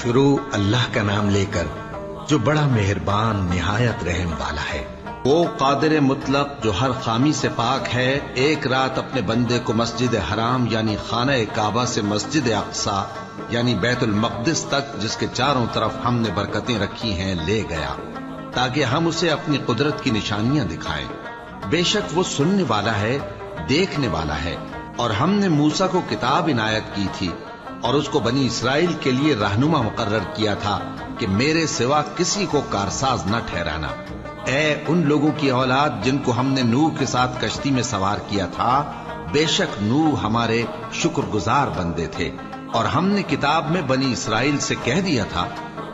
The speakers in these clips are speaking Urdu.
شروع اللہ کا نام لے کر جو بڑا مہربان نہایت رحم والا ہے۔ وہ قادر مطلق جو ہر خامی سے پاک ہے، ایک رات اپنے بندے کو مسجد حرام یعنی خانہ کعبہ سے مسجد اقصی یعنی بیت المقدس تک، جس کے چاروں طرف ہم نے برکتیں رکھی ہیں، لے گیا تاکہ ہم اسے اپنی قدرت کی نشانیاں دکھائیں۔ بے شک وہ سننے والا ہے، دیکھنے والا ہے۔ اور ہم نے موسیٰ کو کتاب عنایت کی تھی اور اس کو بنی اسرائیل کے لیے رہنما مقرر کیا تھا کہ میرے سوا کسی کو کارساز نہ ٹھہرانا۔ اے ان لوگوں کی اولاد جن کو ہم نے نوح کے ساتھ کشتی میں سوار کیا تھا، بے شک نوح ہمارے شکر گزار بندے تھے۔ اور ہم نے کتاب میں بنی اسرائیل سے کہہ دیا تھا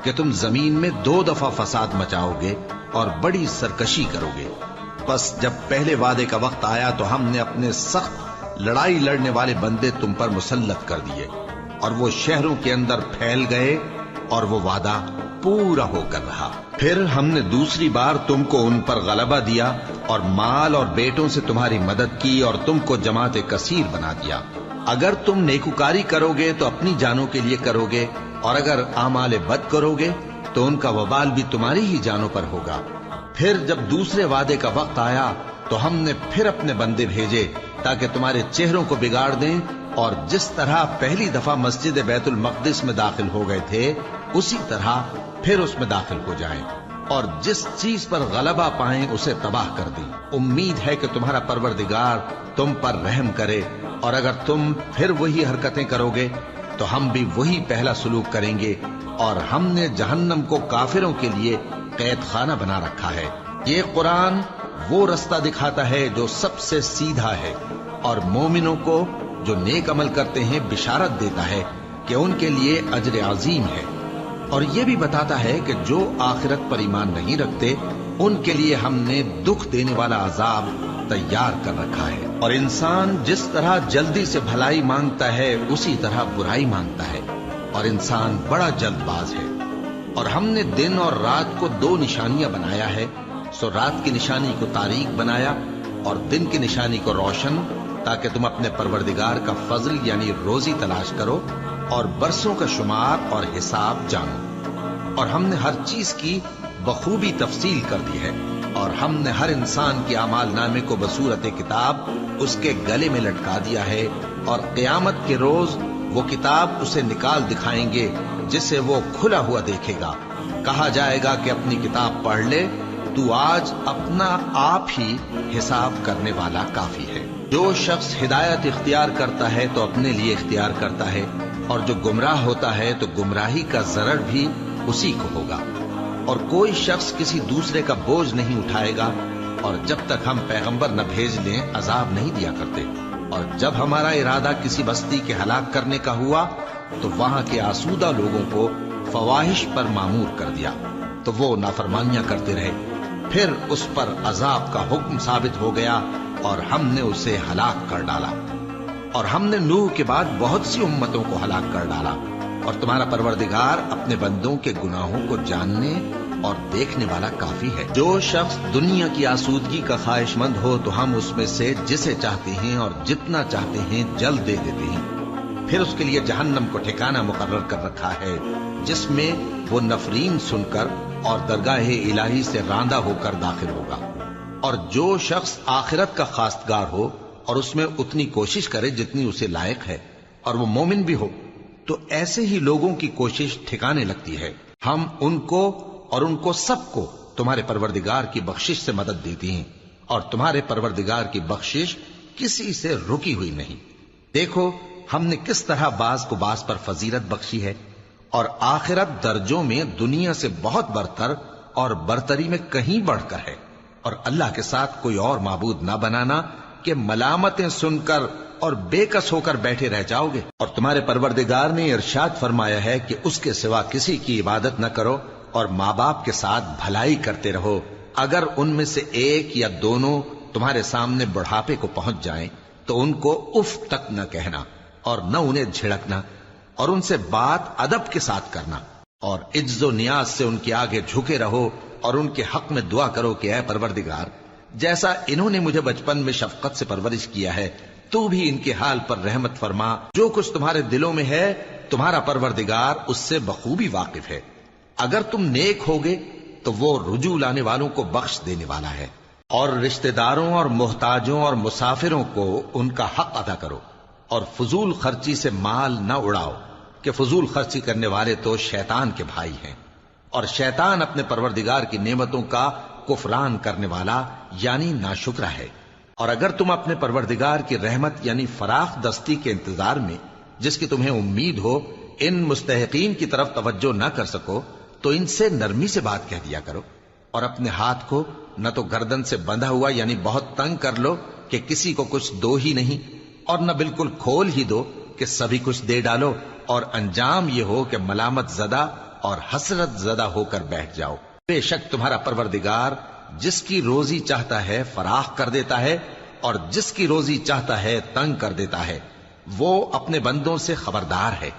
کہ تم زمین میں 2 دفعہ فساد مچاؤ گے اور بڑی سرکشی کرو گے۔ بس جب پہلے وعدے کا وقت آیا تو ہم نے اپنے سخت لڑائی لڑنے والے بندے تم پر مسلط کر دیے اور وہ شہروں کے اندر پھیل گئے اور وہ وعدہ پورا ہو کر رہا۔ پھر ہم نے دوسری بار تم کو ان پر غلبہ دیا اور مال اور بیٹوں سے تمہاری مدد کی اور تم کو جماعت کثیر بنا دیا۔ اگر تم نیکوکاری کرو گے تو اپنی جانوں کے لیے کرو گے، اور اگر اعمال بد کرو گے تو ان کا وبال بھی تمہاری ہی جانوں پر ہوگا۔ پھر جب دوسرے وعدے کا وقت آیا تو ہم نے پھر اپنے بندے بھیجے تاکہ تمہارے چہروں کو بگاڑ دیں، اور جس طرح پہلی دفعہ مسجد بیت المقدس میں داخل ہو گئے تھے اسی طرح پھر اس میں داخل ہو جائیں، اور جس چیز پر غلبہ پائیں اسے تباہ کر دیں۔ امید ہے کہ تمہارا پروردگار تم پر رحم کرے، اور اگر تم پھر وہی حرکتیں کرو گے تو ہم بھی وہی پہلا سلوک کریں گے، اور ہم نے جہنم کو کافروں کے لیے قید خانہ بنا رکھا ہے۔ یہ قرآن وہ رستہ دکھاتا ہے جو سب سے سیدھا ہے، اور مومنوں کو جو نیک عمل کرتے ہیں بشارت دیتا ہے کہ ان کے لیے اجر عظیم ہے، اور یہ بھی بتاتا ہے کہ جو آخرت پر ایمان نہیں رکھتے ان کے لیے ہم نے دکھ دینے والا عذاب تیار کر رکھا ہے۔ اور انسان جس طرح جلدی سے بھلائی مانگتا ہے اسی طرح برائی مانگتا ہے، اور انسان بڑا جلد باز ہے۔ اور ہم نے دن اور رات کو 2 نشانیاں بنایا ہے، سو رات کی نشانی کو تاریک بنایا اور دن کی نشانی کو روشن، تاکہ تم اپنے پروردگار کا فضل یعنی روزی تلاش کرو اور برسوں کا شمار اور حساب جانو۔ اور ہم نے ہر چیز کی بخوبی تفصیل کر دی ہے، اور ہم نے ہر انسان کے اعمال نامے کو بصورت کتاب اس کے گلے میں لٹکا دیا ہے، اور قیامت کے روز وہ کتاب اسے نکال دکھائیں گے جسے وہ کھلا ہوا دیکھے گا۔ کہا جائے گا کہ اپنی کتاب پڑھ لے، تو آج اپنا آپ ہی حساب کرنے والا کافی ہے۔ جو شخص ہدایت اختیار کرتا ہے تو اپنے لیے اختیار کرتا ہے، اور جو گمراہ ہوتا ہے تو گمراہی کا ضرر بھی اسی کو ہوگا۔ اور کوئی شخص کسی دوسرے کا بوجھ نہیں اٹھائے گا، اور جب تک ہم پیغمبر نہ بھیج لیں عذاب نہیں دیا کرتے۔ اور جب ہمارا ارادہ کسی بستی کے ہلاک کرنے کا ہوا تو وہاں کے آسودہ لوگوں کو فواحش پر مامور کر دیا، تو وہ نافرمانیاں کرتے رہے۔ پھر اس پر عذاب کا حکم ثابت ہو گیا اور ہم نے اسے ہلاک کر ڈالا۔ اور ہم نے نوح کے بعد بہت سی امتوں کو ہلاک کر ڈالا، اور تمہارا پروردگار اپنے بندوں کے گناہوں کو جاننے اور دیکھنے والا کافی ہے۔ جو شخص دنیا کی آسودگی کا خواہش مند ہو تو ہم اس میں سے جسے چاہتے ہیں اور جتنا چاہتے ہیں جلد دے دیتے ہیں۔ پھر اس کے لیے جہنم کو ٹھکانہ مقرر کر رکھا ہے، جس میں وہ نفرین سن کر اور درگاہ الہی سے راندہ ہو کر داخل ہوگا۔ اور جو شخص آخرت کا خواستگار ہو اور اس میں اتنی کوشش کرے جتنی اسے لائق ہے، اور وہ مومن بھی ہو، تو ایسے ہی لوگوں کی کوشش ٹھکانے لگتی ہے۔ ہم ان کو اور ان کو سب کو تمہارے پروردگار کی بخشش سے مدد دیتی ہیں، اور تمہارے پروردگار کی بخشش کسی سے رکی ہوئی نہیں۔ دیکھو ہم نے کس طرح بعض کو بعض پر فضیلت بخشی ہے، اور آخرت درجوں میں دنیا سے بہت برتر اور برتری میں کہیں بڑھ کر ہے۔ اور اللہ کے ساتھ کوئی اور معبود نہ بنانا کہ ملامتیں سن کر اور بے کس ہو کر بیٹھے رہ جاؤ گے۔ اور تمہارے پروردگار نے ارشاد فرمایا ہے کہ اس کے سوا کسی کی عبادت نہ کرو، اور ماں باپ کے ساتھ بھلائی کرتے رہو۔ اگر ان میں سے ایک یا دونوں تمہارے سامنے بڑھاپے کو پہنچ جائیں تو ان کو اف تک نہ کہنا، اور نہ انہیں جھڑکنا، اور ان سے بات ادب کے ساتھ کرنا، اور عجز و نیاز سے ان کے آگے جھکے رہو، اور ان کے حق میں دعا کرو کہ اے پروردگار، جیسا انہوں نے مجھے بچپن میں شفقت سے پرورش کیا ہے، تو بھی ان کے حال پر رحمت فرما۔ جو کچھ تمہارے دلوں میں ہے تمہارا پروردگار اس سے بخوبی واقف ہے۔ اگر تم نیک ہوگے تو وہ رجوع لانے والوں کو بخش دینے والا ہے۔ اور رشتہ داروں اور محتاجوں اور مسافروں کو ان کا حق ادا کرو، اور فضول خرچی سے مال نہ اڑاؤ، کہ فضول خرچی کرنے والے تو شیطان کے بھائی ہیں، اور شیطان اپنے پروردگار کی نعمتوں کا کفران کرنے والا یعنی ناشکرا ہے۔ اور اگر تم اپنے پروردگار کی رحمت یعنی فراخ دستی کے انتظار میں، جس کی تمہیں امید ہو، ان مستحقین کی طرف توجہ نہ کر سکو تو ان سے نرمی سے بات کہہ دیا کرو، اور اپنے ہاتھ کو نہ تو گردن سے بندھا ہوا یعنی بہت تنگ کر لو کہ کسی کو کچھ دو ہی نہیں، اور نہ بالکل کھول ہی دو کہ سبھی کچھ دے ڈالو، اور انجام یہ ہو کہ ملامت زدہ اور حسرت زدہ ہو کر بیٹھ جاؤ۔ بے شک تمہارا پروردگار جس کی روزی چاہتا ہے فراخ کر دیتا ہے، اور جس کی روزی چاہتا ہے تنگ کر دیتا ہے۔ وہ اپنے بندوں سے خبردار ہے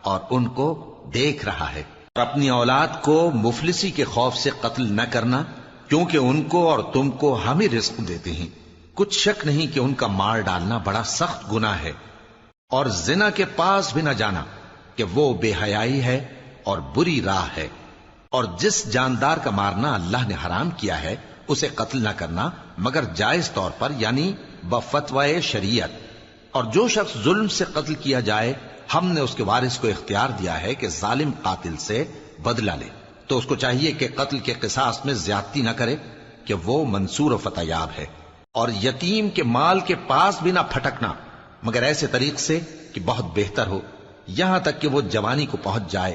اور ان کو دیکھ رہا ہے۔ اور اپنی اولاد کو مفلسی کے خوف سے قتل نہ کرنا، کیونکہ ان کو اور تم کو ہم ہی رزق دیتے ہیں۔ کچھ شک نہیں کہ ان کا مار ڈالنا بڑا سخت گناہ ہے۔ اور زنا کے پاس بھی نہ جانا کہ وہ بے حیائی ہے اور بری راہ ہے۔ اور جس جاندار کا مارنا اللہ نے حرام کیا ہے اسے قتل نہ کرنا مگر جائز طور پر یعنی بفتوائے شریعت۔ اور جو شخص ظلم سے قتل کیا جائے ہم نے اس کے وارث کو اختیار دیا ہے کہ ظالم قاتل سے بدلہ لے، تو اس کو چاہیے کہ قتل کے قصاص میں زیادتی نہ کرے کہ وہ منصور و فتح یاب ہے۔ اور یتیم کے مال کے پاس بھی نہ پھٹکنا مگر ایسے طریق سے کہ بہت بہتر ہو، یہاں تک کہ وہ جوانی کو پہنچ جائے۔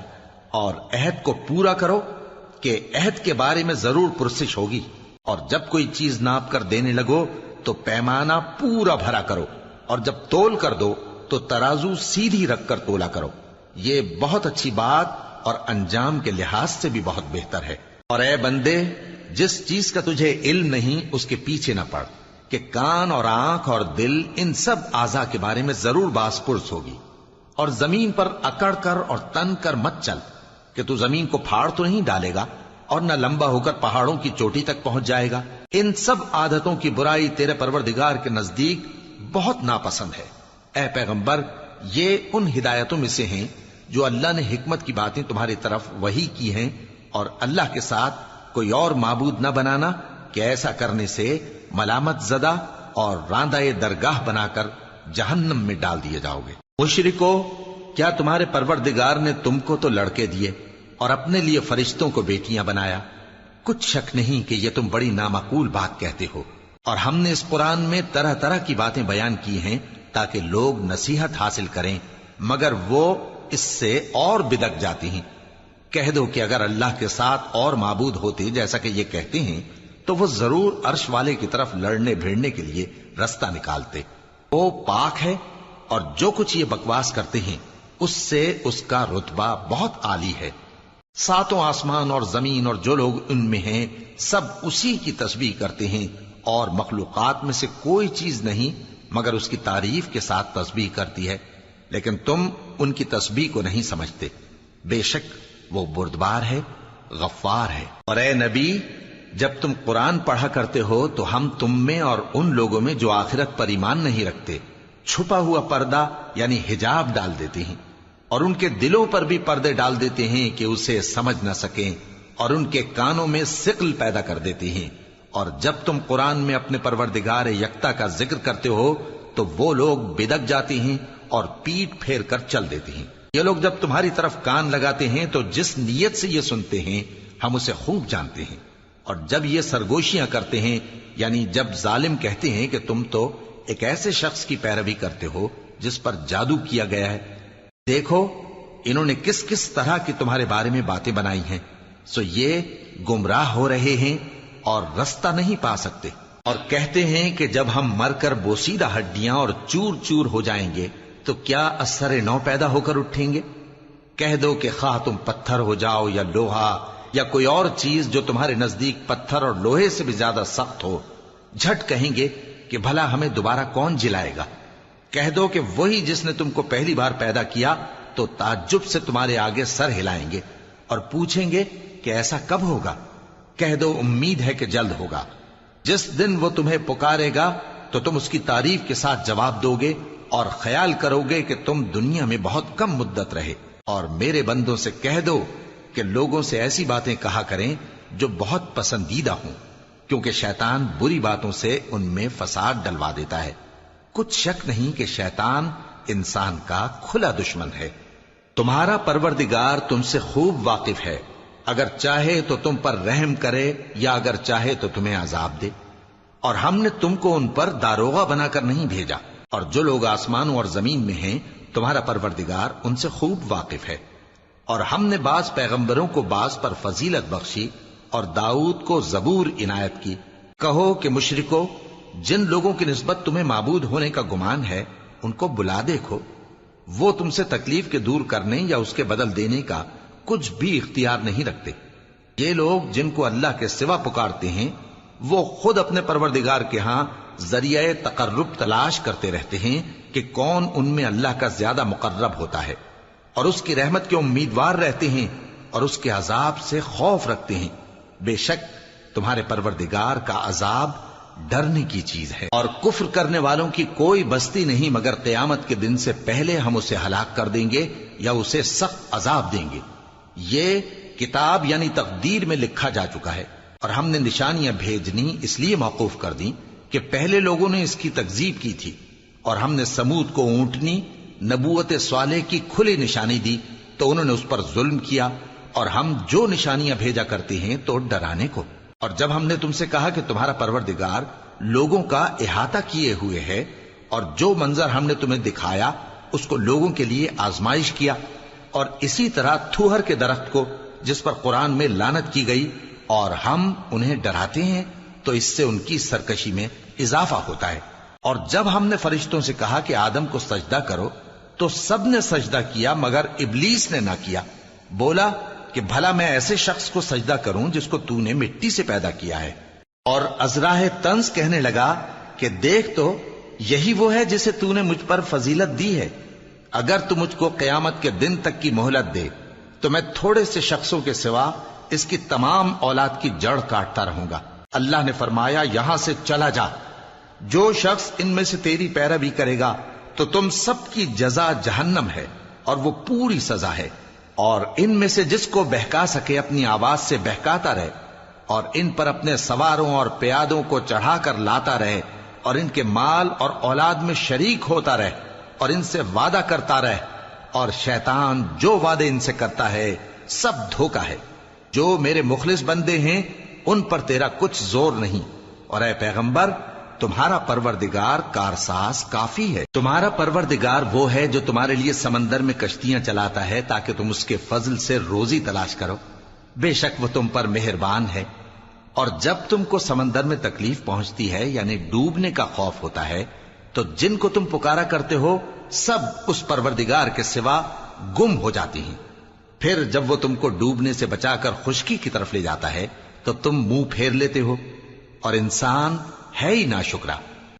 اور عہد کو پورا کرو کہ عہد کے بارے میں ضرور پرسش ہوگی، اور جب کوئی چیز ناپ کر دینے لگو تو پیمانہ پورا بھرا کرو، اور جب تول کر دو تو ترازو سیدھی رکھ کر تولا کرو، یہ بہت اچھی بات اور انجام کے لحاظ سے بھی بہت بہتر ہے۔ اور اے بندے، جس چیز کا تجھے علم نہیں اس کے پیچھے نہ پڑ، کہ کان اور آنکھ اور دل ان سب اعضاء کے بارے میں ضرور باز پرس ہوگی۔ اور زمین پر اکڑ کر اور تن کر مت چل، کہ تو زمین کو پھاڑ تو نہیں ڈالے گا اور نہ لمبا ہو کر پہاڑوں کی چوٹی تک پہنچ جائے گا۔ ان سب عادتوں کی برائی تیرے پروردگار کے نزدیک بہت ناپسند ہے۔ اے پیغمبر، یہ ان ہدایتوں میں سے ہیں جو اللہ نے حکمت کی باتیں تمہاری طرف وحی کی ہیں، اور اللہ کے ساتھ کوئی اور معبود نہ بنانا کہ ایسا کرنے سے ملامت زدہ اور راندہ درگاہ بنا کر جہنم میں ڈال دیے جاؤ گے۔ مشرکو، کیا تمہارے پروردگار نے تم کو تو لڑکے دیے اور اپنے لیے فرشتوں کو بیٹیاں بنایا؟ کچھ شک نہیں کہ یہ تم بڑی نامعقول بات کہتے ہو، اور ہم نے اس قرآن میں طرح طرح کی باتیں بیان کی ہیں تاکہ لوگ نصیحت حاصل کریں، مگر وہ اس سے اور بدک جاتی ہیں۔ کہہ دو کہ اگر اللہ کے ساتھ اور معبود ہوتے جیسا کہ یہ کہتے ہیں تو وہ ضرور عرش والے کی طرف لڑنے بھیڑنے کے لیے رستہ نکالتے۔ وہ پاک ہے، اور جو کچھ یہ بکواس کرتے ہیں اس سے اس کا رتبہ بہت عالی ہے۔ ساتوں آسمان اور زمین اور جو لوگ ان میں ہیں سب اسی کی تسبیح کرتے ہیں، اور مخلوقات میں سے کوئی چیز نہیں مگر اس کی تعریف کے ساتھ تسبیح کرتی ہے، لیکن تم ان کی تسبیح کو نہیں سمجھتے۔ بے شک وہ بردبار ہے، غفار ہے۔ اور اے نبی، جب تم قرآن پڑھا کرتے ہو تو ہم تم میں اور ان لوگوں میں جو آخرت پر ایمان نہیں رکھتے چھپا ہوا پردہ یعنی حجاب ڈال دیتے ہیں، اور ان کے دلوں پر بھی پردے ڈال دیتے ہیں کہ اسے سمجھ نہ سکیں، اور ان کے کانوں میں ثقل پیدا کر دیتے ہیں۔ اور جب تم قرآن میں اپنے پروردگار یکتا کا ذکر کرتے ہو تو وہ لوگ بدک جاتے ہیں اور پیٹ پھیر کر چل دیتے ہیں۔ یہ لوگ جب تمہاری طرف کان لگاتے ہیں تو جس نیت سے یہ سنتے ہیں ہم اسے خوب جانتے ہیں، اور جب یہ سرگوشیاں کرتے ہیں یعنی جب ظالم کہتے ہیں کہ تم تو ایک ایسے شخص کی پیروی کرتے ہو جس پر جادو کیا گیا ہے، دیکھو انہوں نے کس کس طرح کی تمہارے بارے میں باتیں بنائی ہیں، سو یہ گمراہ ہو رہے ہیں اور رستہ نہیں پا سکتے۔ اور کہتے ہیں کہ جب ہم مر کر بوسیدہ ہڈیاں اور چور چور ہو جائیں گے تو کیا اثر نو پیدا ہو کر اٹھیں گے؟ کہہ دو کہ خواہ تم پتھر ہو جاؤ یا لوہا یا کوئی اور چیز جو تمہارے نزدیک پتھر اور لوہے سے بھی زیادہ سخت ہو، جھٹ کہیں گے کہ بھلا ہمیں دوبارہ کون جلائے گا؟ کہہ دو کہ وہی جس نے تم کو پہلی بار پیدا کیا تو تعجب سے تمہارے آگے سر ہلائیں گے اور پوچھیں گے کہ ایسا کب ہوگا؟ کہہ دو امید ہے کہ جلد ہوگا۔ جس دن وہ تمہیں پکارے گا تو تم اس کی تعریف کے ساتھ جواب دو گے اور خیال کرو گے کہ تم دنیا میں بہت کم مدت رہے، اور میرے بندوں سے کہہ دو کہ لوگوں سے ایسی باتیں کہا کریں جو بہت پسندیدہ ہوں، کیونکہ شیطان بری باتوں سے ان میں فساد ڈلوا دیتا ہے۔ کچھ شک نہیں کہ شیطان انسان کا کھلا دشمن ہے۔ تمہارا پروردگار تم سے خوب واقف ہے، اگر چاہے تو تم پر رحم کرے یا اگر چاہے تو تمہیں عذاب دے۔ اور ہم نے تم کو ان پر داروغہ بنا کر نہیں بھیجا، اور جو لوگ آسمانوں اور زمین میں ہیں تمہارا پروردگار ان سے خوب واقف ہے۔ اور ہم نے بعض پیغمبروں کو بعض پر فضیلت بخشی اور داؤد کو زبور عنایت کی۔ کہو کہ مشرکو، جن لوگوں کی نسبت تمہیں معبود ہونے کا گمان ہے ان کو بلا دیکھو، وہ تم سے تکلیف کے دور کرنے یا اس کے بدل دینے کا کچھ بھی اختیار نہیں رکھتے۔ یہ لوگ جن کو اللہ کے سوا پکارتے ہیں وہ خود اپنے پروردگار کے ہاں ذریعہ تقرب تلاش کرتے رہتے ہیں کہ کون ان میں اللہ کا زیادہ مقرب ہوتا ہے، اور اس کی رحمت کے امیدوار رہتے ہیں اور اس کے عذاب سے خوف رکھتے ہیں۔ بے شک تمہارے پروردگار کا عذاب ڈرنے کی چیز ہے، اور کفر کرنے والوں کی کوئی بستی نہیں مگر قیامت کے دن سے پہلے ہم اسے ہلاک کر دیں گے یا اسے سخت عذاب دیں گے۔ یہ کتاب یعنی تقدیر میں لکھا جا چکا ہے، اور ہم نے نشانیاں بھیجنی اس لیے موقوف کر دیں کہ پہلے لوگوں نے اس کی تکذیب کی تھی، اور ہم نے سمود کو اونٹنی نبوت صالح کی کھلی نشانی دی تو انہوں نے اس پر ظلم کیا، اور ہم جو نشانیاں بھیجا کرتے ہیں تو ڈرانے کو۔ اور جب ہم نے تم سے کہا کہ تمہارا پروردگار لوگوں کا احاطہ کیے ہوئے ہے، اور جو منظر ہم نے تمہیں دکھایا اس کو لوگوں کے لیے آزمائش کیا، اور اسی طرح تھوہر کے درخت کو جس پر قرآن میں لعنت کی گئی، اور ہم انہیں ڈراتے ہیں تو اس سے ان کی سرکشی میں اضافہ ہوتا ہے۔ اور جب ہم نے فرشتوں سے کہا کہ آدم کو سجدہ کرو تو سب نے سجدہ کیا مگر ابلیس نے نہ کیا، بولا کہ بھلا میں ایسے شخص کو سجدہ کروں جس کو تو نے مٹی سے پیدا کیا ہے۔ اور ازراہ طنز کہنے لگا کہ دیکھ تو یہی وہ ہے جسے تو نے مجھ پر فضیلت دی ہے، اگر تو مجھ کو قیامت کے دن تک کی مہلت دے تو میں تھوڑے سے شخصوں کے سوا اس کی تمام اولاد کی جڑ کاٹتا رہوں گا۔ اللہ نے فرمایا یہاں سے چلا جا، جو شخص ان میں سے تیری پیروی کرے گا تو تم سب کی جزا جہنم ہے اور وہ پوری سزا ہے، اور ان میں سے جس کو بہکا سکے اپنی آواز سے بہکاتا رہے، اور ان پر اپنے سواروں اور پیادوں کو چڑھا کر لاتا رہے، اور ان کے مال اور اولاد میں شریک ہوتا رہے، اور ان سے وعدہ کرتا رہے، اور شیطان جو وعدے ان سے کرتا ہے سب دھوکہ ہے۔ جو میرے مخلص بندے ہیں ان پر تیرا کچھ زور نہیں، اور اے پیغمبر تمہارا پروردگار کارساز کافی ہے۔ تمہارا پروردگار وہ ہے جو تمہارے لیے سمندر میں کشتیاں چلاتا ہے تاکہ تم اس کے فضل سے روزی تلاش کرو، بے شک وہ تم پر مہربان ہے۔ اور جب تم کو سمندر میں تکلیف پہنچتی ہے یعنی ڈوبنے کا خوف ہوتا ہے تو جن کو تم پکارا کرتے ہو سب اس پروردگار کے سوا گم ہو جاتی ہیں۔ پھر جب وہ تم کو ڈوبنے سے بچا کر خشکی کی طرف لے جاتا ہے تو تم منہ پھیر لیتے ہو، اور انسان ہے ہی ناشکرا۔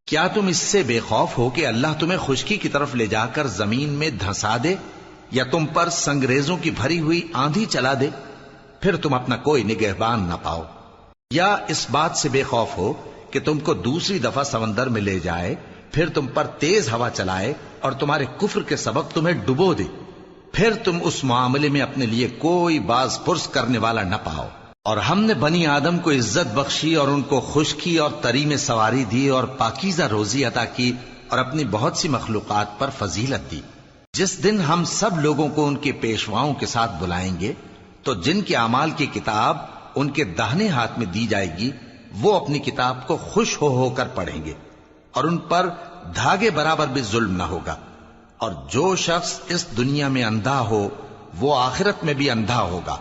کیا تم اس سے بے خوف ہو کہ اللہ تمہیں خشکی کی طرف لے جا کر زمین میں دھنسا دے یا تم پر سنگریزوں کی بھری ہوئی آندھی چلا دے، پھر تم اپنا کوئی نگہبان نہ پاؤ؟ یا اس بات سے بے خوف ہو کہ تم کو دوسری دفعہ سمندر میں لے جائے، پھر تم پر تیز ہوا چلائے اور تمہارے کفر کے سبب تمہیں ڈبو دے، پھر تم اس معاملے میں اپنے لیے کوئی باز پرس کرنے والا نہ پاؤ۔ اور ہم نے بنی آدم کو عزت بخشی اور ان کو خشکی اور تری میں سواری دی اور پاکیزہ روزی عطا کی اور اپنی بہت سی مخلوقات پر فضیلت دی۔ جس دن ہم سب لوگوں کو ان کے پیشواؤں کے ساتھ بلائیں گے تو جن کے اعمال کی کتاب ان کے داہنے ہاتھ میں دی جائے گی وہ اپنی کتاب کو خوش ہو کر پڑھیں گے، اور ان پر دھاگے برابر بھی ظلم نہ ہوگا۔ اور جو شخص اس دنیا میں اندھا ہو وہ آخرت میں بھی اندھا ہوگا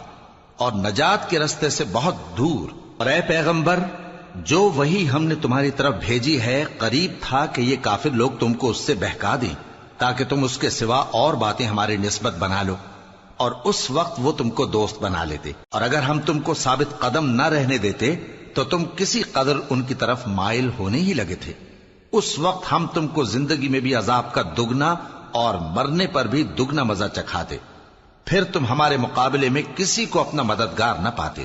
اور نجات کے رستے سے بہت دور۔ اور اے پیغمبر جو وہی ہم نے تمہاری طرف بھیجی ہے قریب تھا کہ یہ کافر لوگ تم کو اس سے بہکا دیں تاکہ تم اس کے سوا اور باتیں ہماری نسبت بنا لو، اور اس وقت وہ تم کو دوست بنا لیتے، اور اگر ہم تم کو ثابت قدم نہ رہنے دیتے تو تم کسی قدر ان کی طرف مائل ہونے ہی لگے تھے۔ اس وقت ہم تم کو زندگی میں بھی عذاب کا دگنا اور مرنے پر بھی دگنا مزہ چکھاتے، پھر تم ہمارے مقابلے میں کسی کو اپنا مددگار نہ پاتے۔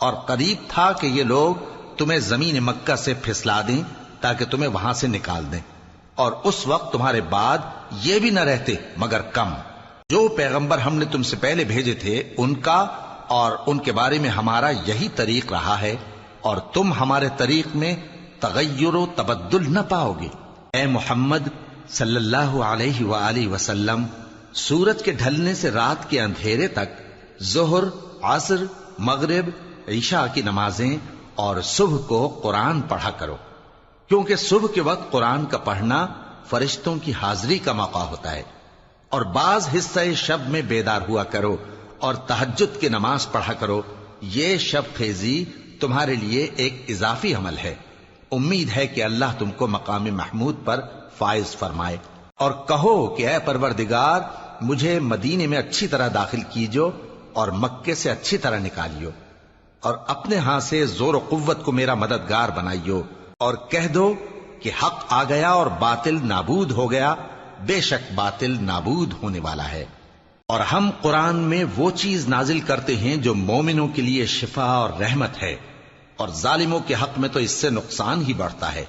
اور قریب تھا کہ یہ لوگ تمہیں زمین مکہ سے پھسلا دیں تاکہ تمہیں وہاں سے نکال دیں، اور اس وقت تمہارے بعد یہ بھی نہ رہتے مگر کم۔ جو پیغمبر ہم نے تم سے پہلے بھیجے تھے ان کا اور ان کے بارے میں ہمارا یہی طریق رہا ہے، اور تم ہمارے طریق میں تغیر و تبدل نہ پاؤ گے۔ اے محمد صلی اللہ علیہ وآلہ وسلم، سورج کے ڈھلنے سے رات کے اندھیرے تک ظہر، عصر، مغرب، عشاء کی نمازیں اور صبح کو قرآن پڑھا کرو، کیونکہ صبح کے وقت قرآن کا پڑھنا فرشتوں کی حاضری کا موقع ہوتا ہے، اور بعض حصہ شب میں بیدار ہوا کرو اور تہجد کی نماز پڑھا کرو۔ یہ شب خیزی تمہارے لیے ایک اضافی عمل ہے۔ امید ہے کہ اللہ تم کو مقام محمود پر فائز فرمائے۔ اور کہو کہ اے پروردگار، مجھے مدینے میں اچھی طرح داخل کیجو اور مکے سے اچھی طرح نکالیو، اور اپنے ہاں سے زور و قوت کو میرا مددگار بنائیو، اور کہہ دو کہ حق آ گیا اور باطل نابود ہو گیا، بے شک باطل نابود ہونے والا ہے۔ اور ہم قرآن میں وہ چیز نازل کرتے ہیں جو مومنوں کے لیے شفا اور رحمت ہے، اور ظالموں کے حق میں تو اس سے نقصان ہی بڑھتا ہے۔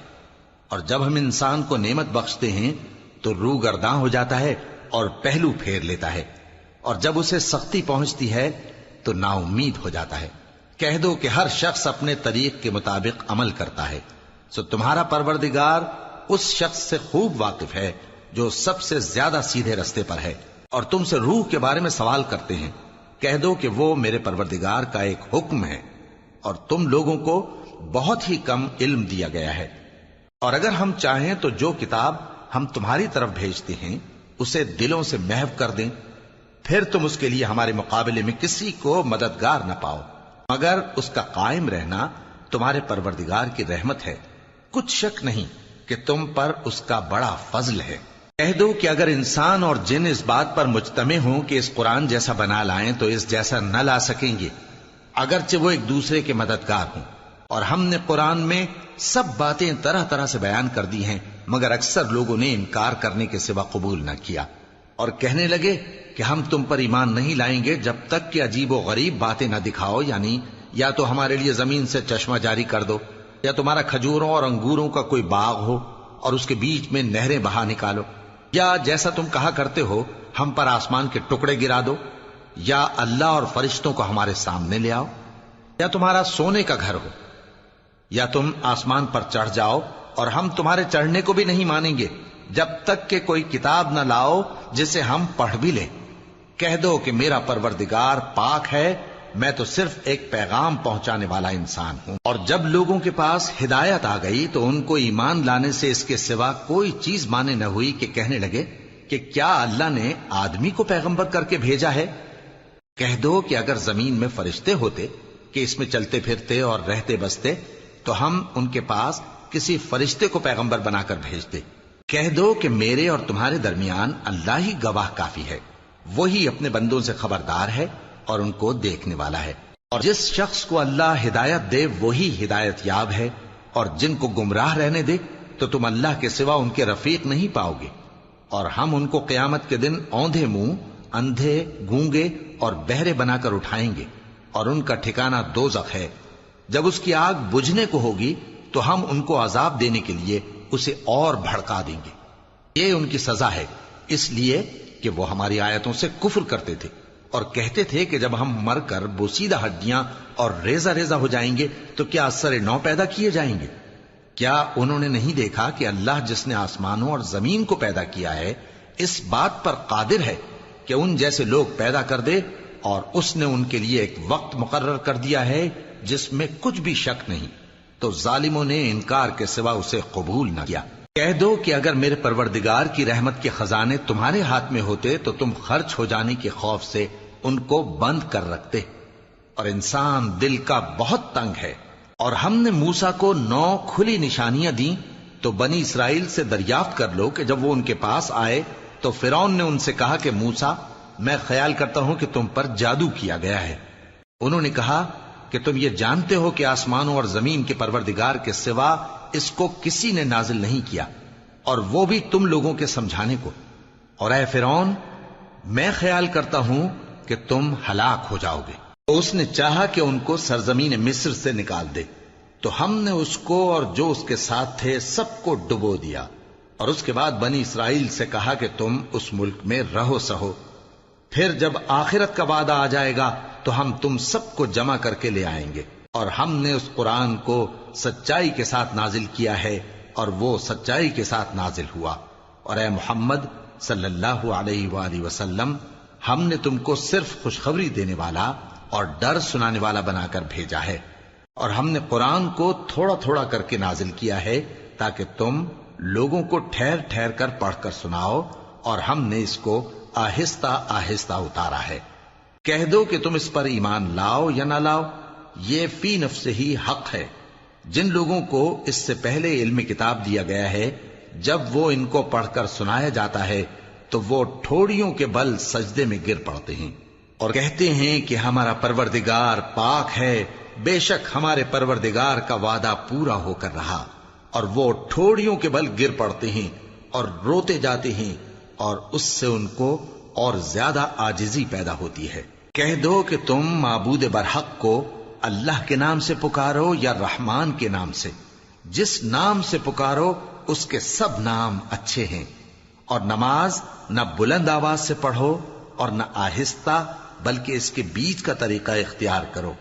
اور جب ہم انسان کو نعمت بخشتے ہیں تو روح گرداں ہو جاتا ہے اور پہلو پھیر لیتا ہے، اور جب اسے سختی پہنچتی ہے تو نا امید ہو جاتا ہے۔ کہہ دو کہ ہر شخص اپنے طریق کے مطابق عمل کرتا ہے، سو تمہارا پروردگار اس شخص سے خوب واقف ہے جو سب سے زیادہ سیدھے رستے پر ہے۔ اور تم سے روح کے بارے میں سوال کرتے ہیں، کہہ دو کہ وہ میرے پروردگار کا ایک حکم ہے، اور تم لوگوں کو بہت ہی کم علم دیا گیا ہے۔ اور اگر ہم چاہیں تو جو کتاب ہم تمہاری طرف بھیجتے ہیں اسے دلوں سے محو کر دیں، پھر تم اس کے لیے ہمارے مقابلے میں کسی کو مددگار نہ پاؤ، مگر اس کا قائم رہنا تمہارے پروردگار کی رحمت ہے، کچھ شک نہیں کہ تم پر اس کا بڑا فضل ہے۔ کہہ دو کہ اگر انسان اور جن اس بات پر مجتمع ہوں کہ اس قرآن جیسا بنا لائیں تو اس جیسا نہ لا سکیں گے، اگرچہ وہ ایک دوسرے کے مددگار ہوں۔ اور ہم نے قرآن میں سب باتیں طرح طرح سے بیان کر دی ہیں، مگر اکثر لوگوں نے انکار کرنے کے سوا قبول نہ کیا، اور کہنے لگے کہ ہم تم پر ایمان نہیں لائیں گے جب تک کہ عجیب و غریب باتیں نہ دکھاؤ، یعنی یا تو ہمارے لیے زمین سے چشمہ جاری کر دو، یا تمہارا کھجوروں اور انگوروں کا کوئی باغ ہو اور اس کے بیچ میں نہریں بہا نکالو، یا جیسا تم کہا کرتے ہو ہم پر آسمان کے ٹکڑے گرا دو، یا اللہ اور فرشتوں کو ہمارے سامنے لے آؤ، یا تمہارا سونے کا گھر ہو، یا تم آسمان پر چڑھ جاؤ، اور ہم تمہارے چڑھنے کو بھی نہیں مانیں گے جب تک کہ کوئی کتاب نہ لاؤ جسے ہم پڑھ بھی لیں۔ کہہ دو کہ میرا پروردگار پاک ہے، میں تو صرف ایک پیغام پہنچانے والا انسان ہوں۔ اور جب لوگوں کے پاس ہدایت آ گئی تو ان کو ایمان لانے سے اس کے سوا کوئی چیز مانے نہ ہوئی کہ کہنے لگے کہ کیا اللہ نے آدمی کو پیغمبر کر کے بھیجا ہے؟ کہہ دو کہ اگر زمین میں فرشتے ہوتے کہ اس میں چلتے پھرتے اور رہتے بستے تو ہم ان کے پاس کسی فرشتے کو پیغمبر بنا کر بھیجتے۔ کہہ دو کہ میرے اور تمہارے درمیان اللہ ہی گواہ کافی ہے، وہی اپنے بندوں سے خبردار ہے اور ان کو دیکھنے والا ہے۔ اور جس شخص کو اللہ ہدایت دے وہی ہدایت یاب ہے، اور جن کو گمراہ رہنے دے تو تم اللہ کے سوا ان کے رفیق نہیں پاؤ گے۔ اور ہم ان کو قیامت کے دن اوندھے منہ، اندھے، گونگے اور بہرے بنا کر اٹھائیں گے، اور ان کا ٹھکانہ دوزخ ہے۔ جب اس کی آگ بجھنے کو ہوگی تو ہم ان کو عذاب دینے کے لیے اسے اور بھڑکا دیں گے۔ یہ ان کی سزا ہے، اس لیے کہ وہ ہماری آیتوں سے کفر کرتے تھے اور کہتے تھے کہ جب ہم مر کر بوسیدہ ہڈیاں اور ریزہ ریزہ ہو جائیں گے تو کیا اثر نو پیدا کیے جائیں گے؟ کیا انہوں نے نہیں دیکھا کہ اللہ جس نے آسمانوں اور زمین کو پیدا کیا ہے اس بات پر قادر ہے کہ ان جیسے لوگ پیدا کر دے، اور اس نے ان کے لیے ایک وقت مقرر کر دیا ہے جس میں کچھ بھی شک نہیں، تو ظالموں نے انکار کے سوا اسے قبول نہ کیا۔ کہہ دو کہ اگر میرے پروردگار کی رحمت کے خزانے تمہارے ہاتھ میں ہوتے تو تم خرچ ہو جانے کے خوف سے ان کو بند کر رکھتے، اور انسان دل کا بہت تنگ ہے۔ اور ہم نے موسیٰ کو 9 کھلی نشانیاں دیں تو بنی اسرائیل سے دریافت کر لو کہ جب وہ ان کے پاس آئے تو فرعون نے ان سے کہا کہ موسیٰ، میں خیال کرتا ہوں کہ تم پر جادو کیا گیا ہے۔ انہوں نے کہا کہ تم یہ جانتے ہو کہ آسمانوں اور زمین کے پروردگار کے سوا اس کو کسی نے نازل نہیں کیا، اور وہ بھی تم لوگوں کے سمجھانے کو۔ اور اے فرعون، میں خیال کرتا ہوں کہ تم ہلاک ہو جاؤ گے۔ تو اس نے چاہا کہ ان کو سرزمین مصر سے نکال دے، تو ہم نے اس کو اور جو اس کے ساتھ تھے سب کو ڈبو دیا، اور اس کے بعد بنی اسرائیل سے کہا کہ تم اس ملک میں رہو سہو، پھر جب آخرت کا وعدہ آ جائے گا تو ہم تم سب کو جمع کر کے لے آئیں گے، اور ہم نے اس قرآن کو سچائی کے ساتھ نازل کیا ہے اور وہ سچائی کے ساتھ نازل ہوا۔ اور اے محمد صلی اللہ علیہ وآلہ وسلم، ہم نے تم کو صرف خوشخبری دینے والا اور ڈر سنانے والا بنا کر بھیجا ہے، اور ہم نے قرآن کو تھوڑا تھوڑا کر کے نازل کیا ہے تاکہ تم لوگوں کو ٹھہر ٹھہر کر پڑھ کر سناؤ، اور ہم نے اس کو آہستہ آہستہ اتارا ہے۔ کہہ دو کہ تم اس پر ایمان لاؤ یا نہ لاؤ، یہ فی نفس ہی حق ہے۔ جن لوگوں کو اس سے پہلے علم کتاب دیا گیا ہے، جب وہ ان کو پڑھ کر سنایا جاتا ہے تو وہ ٹھوڑیوں کے بل سجدے میں گر پڑتے ہیں اور کہتے ہیں کہ ہمارا پروردگار پاک ہے، بے شک ہمارے پروردگار کا وعدہ پورا ہو کر رہا، اور وہ ٹھوڑیوں کے بل گر پڑتے ہیں اور روتے جاتے ہیں، اور اس سے ان کو اور زیادہ عاجزی پیدا ہوتی ہے۔ کہہ دو کہ تم معبود برحق کو اللہ کے نام سے پکارو یا رحمان کے نام سے، جس نام سے پکارو اس کے سب نام اچھے ہیں، اور نماز نہ بلند آواز سے پڑھو اور نہ آہستہ، بلکہ اس کے بیچ کا طریقہ اختیار کرو،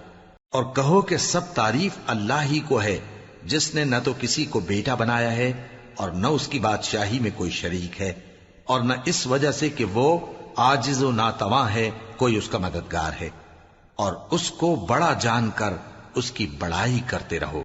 اور کہو کہ سب تعریف اللہ ہی کو ہے، جس نے نہ تو کسی کو بیٹا بنایا ہے اور نہ اس کی بادشاہی میں کوئی شریک ہے، اور نہ اس وجہ سے کہ وہ عاجز و ناتواں ہے کوئی اس کا مددگار ہے، اور اس کو بڑا جان کر اس کی بڑائی کرتے رہو۔